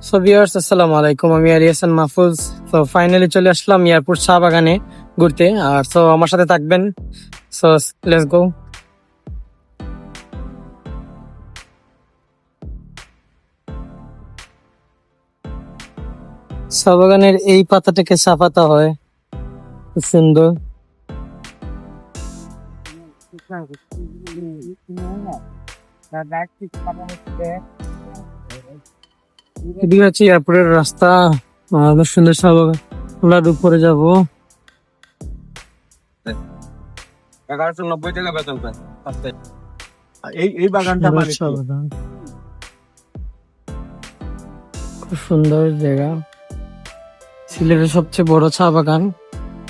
So viewers, আসসালামু আলাইকুম। আমি আলী হাসান মাহফুজ। তো ফাইনালি চলে আসলাম মিয়ারপুর চা বাগানে ঘুরতে। আর সো আমার সাথে থাকবেন। So let's go. চা বাগানের এই পাতাটাকে চা পাতা হয়, খুব সুন্দর। এদিকে হচ্ছে এয়ারপোর্টের রাস্তা। বেশ সুন্দর চা বাগান। আমরা উপরে যাবো। 1190 টাকা বেতন পায়। এই বাগানটা সুন্দর মানে চা বাগান, খুব সুন্দর জায়গা। সিলেটের সবচেয়ে বড় চা বাগান,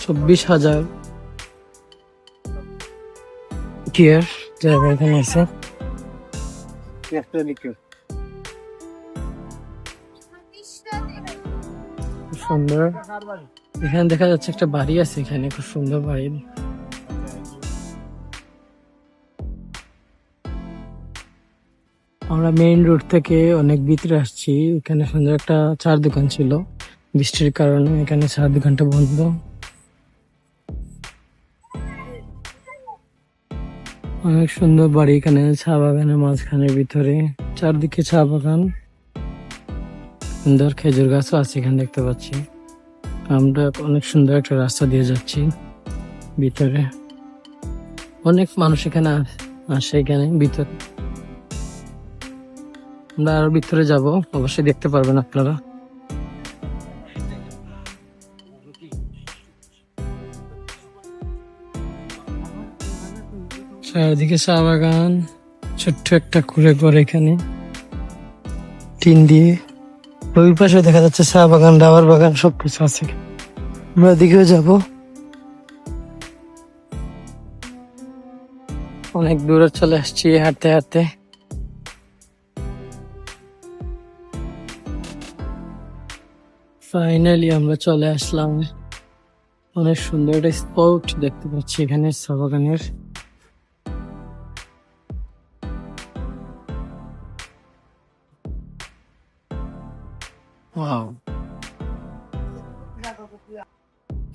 24,000 টিয়ার জায়গা এখানে আছে। খুব সুন্দর। এখানে দেখা যাচ্ছে একটা বাড়ি আছে, এখানে খুব সুন্দর বাড়ি। আমরা মেইন রোড থেকে অনেক ভিতরে আসছি। এখানে সুন্দর একটা চার দোকান ছিল, বৃষ্টির কারণে এখানে চার দোকানটা বন্ধ। অনেক সুন্দর বাড়ি এখানে চা বাগানের মাঝখানের ভিতরে, চারদিকে চা বাগান, সুন্দর খেজুর গাছও আছে এখানে দেখতে পাচ্ছি। আমরা অনেক সুন্দর একটা রাস্তা দিয়ে যাচ্ছি ভিতরে। অনেক মানুষ এখানে আসে এখানে ভিতরে। আমরা আরো ভিতরে যাব, অবশ্যই দেখতে পারবেন আপনারা। চারিদিকে চা বাগান, ছোট্ট একটা কুড়ে ঘর এখানে টিন দিয়ে। ওই পাশে দেখা যাচ্ছে চা বাগান, রাবার বাগান, সবকিছু আছে। আমরা দিকেও যাব। অনেক দূরে চলে আসছি হাঁটতে হাঁটতে। ফাইনালি আমরা চলে আসলাম। অনেক সুন্দর একটা স্পট দেখতে পাচ্ছি এখানে চা বাগানের। ওয়াও,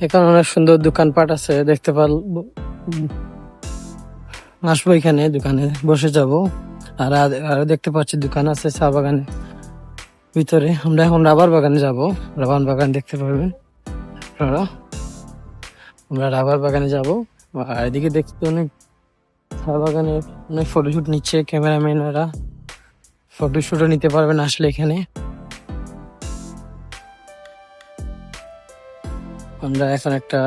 এখানে অনেক সুন্দর দোকানপাট আছে, দেখতে পারবো। আসবো এখানে, দোকানে বসে যাব। আর আরো দেখতে পাচ্ছি দোকান আছে চা বাগানে ভিতরে। আমরা এখন রাবার বাগানে যাব, রাবার বাগান দেখতে পারবেন আপনারা। আমরা রাবার বাগানে যাব। আর এদিকে দেখতে অনেক চা বাগানে অনেক ফটোশুট নিচ্ছে ক্যামেরাম্যানেরা। ফটোশুটও নিতে পারবেন আসলে এখানে। আমরা এখন একটা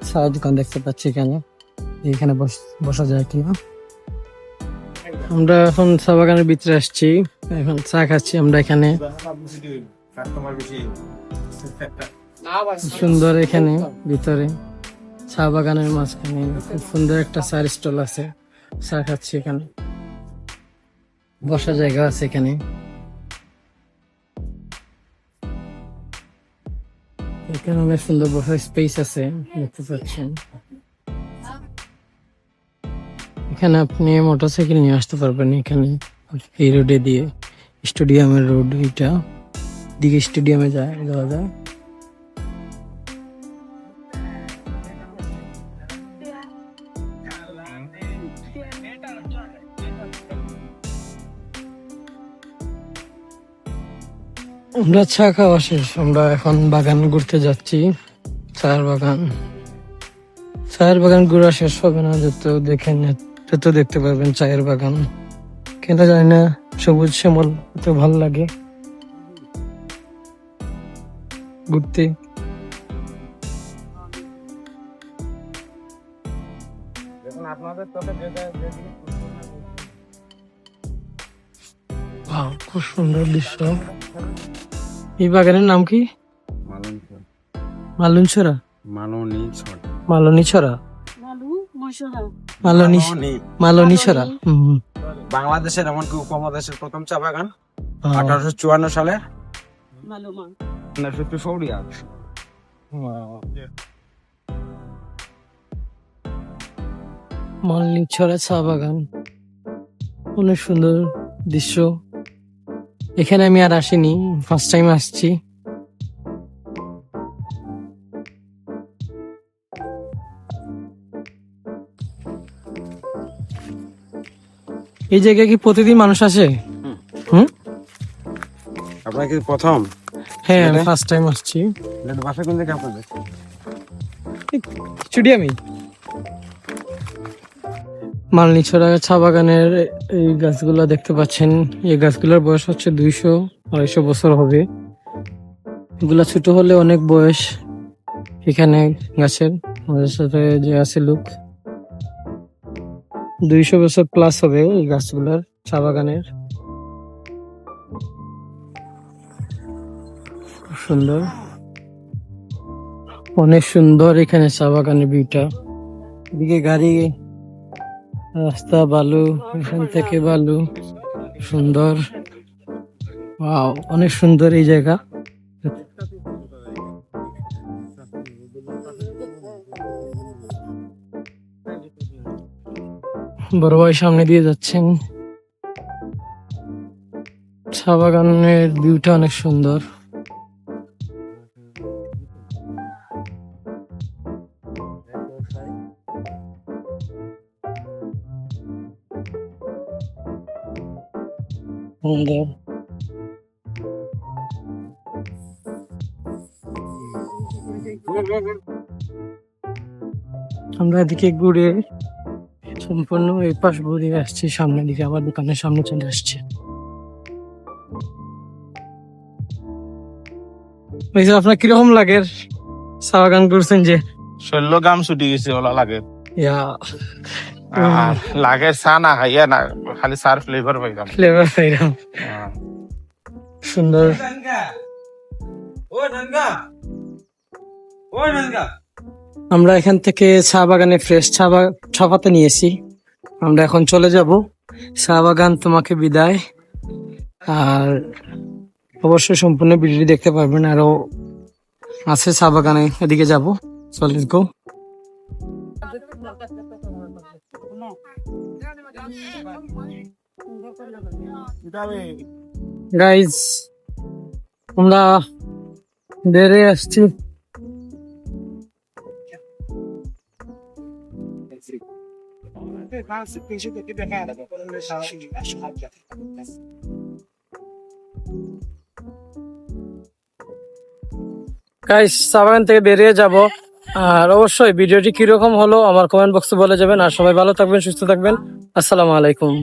চা দোকান দেখতে পাচ্ছি এখানে, এখানে বসা যায় কিনা। আমরা এখন চা বাগানের ভিতরে আসছি, এখন চা খাচ্ছি আমরা এখানে। সুন্দর এখানে ভিতরে চা বাগানের মাঝখানে খুব সুন্দর একটা চার স্টল আছে। চা খাচ্ছি এখানে, বসার জায়গা আছে এখানে। এখানে অনেক সুন্দর বসার স্পেস আছে দেখতে পাচ্ছেন। এখানে আপনি মোটরসাইকেল নিয়ে আসতে পারবেন এখানে, এই রোডে দিয়ে। স্টেডিয়ামের রোড এটা, দিকে স্টেডিয়ামে যাওয়া যায়। আমরা চা খাওয়া শেষ, আমরা এখন বাগান ঘুরতে যাচ্ছি। চায়ের বাগান, চায়ের বাগান ঘোরা শেষ হবে না যত দেখেন, যত দেখতে পারবেন চায়ের বাগান। কেন জানি না সবুজ শ্যামল এত ভালো লাগে ঘুরতে। Wow, খুব সুন্দর দৃশ্য। এই বাগানের নাম কি? মালুনছড়া, মালনীছড়া, মালনীছড়া। বাংলাদেশের এমনকি উপমহাদেশের প্রথম চা বাগান 1854 সালে। মালনীছড়া চা বাগান, অনেক সুন্দর দৃশ্য। এখানে আমি আর আসিনি, ফার্স্ট টাইম আসছি। এই জায়গায় কি প্রতিদিন মানুষ আসে? হুম, আপনার কি প্রথম? হ্যাঁ আমি এখানে? ফার্স্ট টাইম আসছি। বাসা কোন থেকে আপনাদের? স্টুডিয়ামে মালনীছড়া চা বাগানের এই গাছগুলো দেখতে পাচ্ছেন। এই গাছগুলোর বয়স হচ্ছে 200-250 বছর হবে। এগুলা ছোট হলে অনেক বয়স এখানে গাছের। আমাদের সাথে যে আছে লোক, 200 বছর প্লাস হবে এই গাছগুলার, চা বাগানের। খুব সুন্দর, অনেক সুন্দর এখানে চা বাগানের ভিউটা। এদিকে গাড়ি, রাস্তা, বালু, এখান থেকে বালু, সুন্দর। ওয়াও, অনেক সুন্দর এই জায়গা। বড় ভাই সামনে দিয়ে যাচ্ছেন। চা বাগানের ভিউটা অনেক সুন্দর। সুন্দর। আমরা এদিকে ঘুরে সম্পূর্ণ এই পাশ ঘুরে আসছি, সামনের দিকে আবার দোকানের সামনে চলে আসছে। আপনার কিরকম লাগে চা বাগান করছেন যে? 16 গ্রাম ছুটি গেছে ওলা লাগে। ইয়া আর লাগে চা না খাইয়া না, খালি চার ফ্লেভার পাইলাম। ফ্লেভার পাইলাম। সুন্দর। আমরা এখান থেকে চা বাগানে ফ্রেশ চা পাতা নিয়েছি। আমরা এখন চলে যাব। চা বাগান তোমাকে বিদায়। আর অবশ্যই সম্পূর্ণ ভিডিওটি দেখতে পারবেন, আরো আছে চা বাগানে, এদিকে যাব। চল লেটস গো। গাইজ, আমরা বেড়ে আসছি। গাইস, চা বাগান থেকে বেরিয়ে যাব। আর অবশ্যই ভিডিওটি কিরকম হলো আমার কমেন্ট বক্সে বলে যাবেন। আর সবাই ভালো থাকবেন, সুস্থ থাকবেন। আসসালামু আলাইকুম।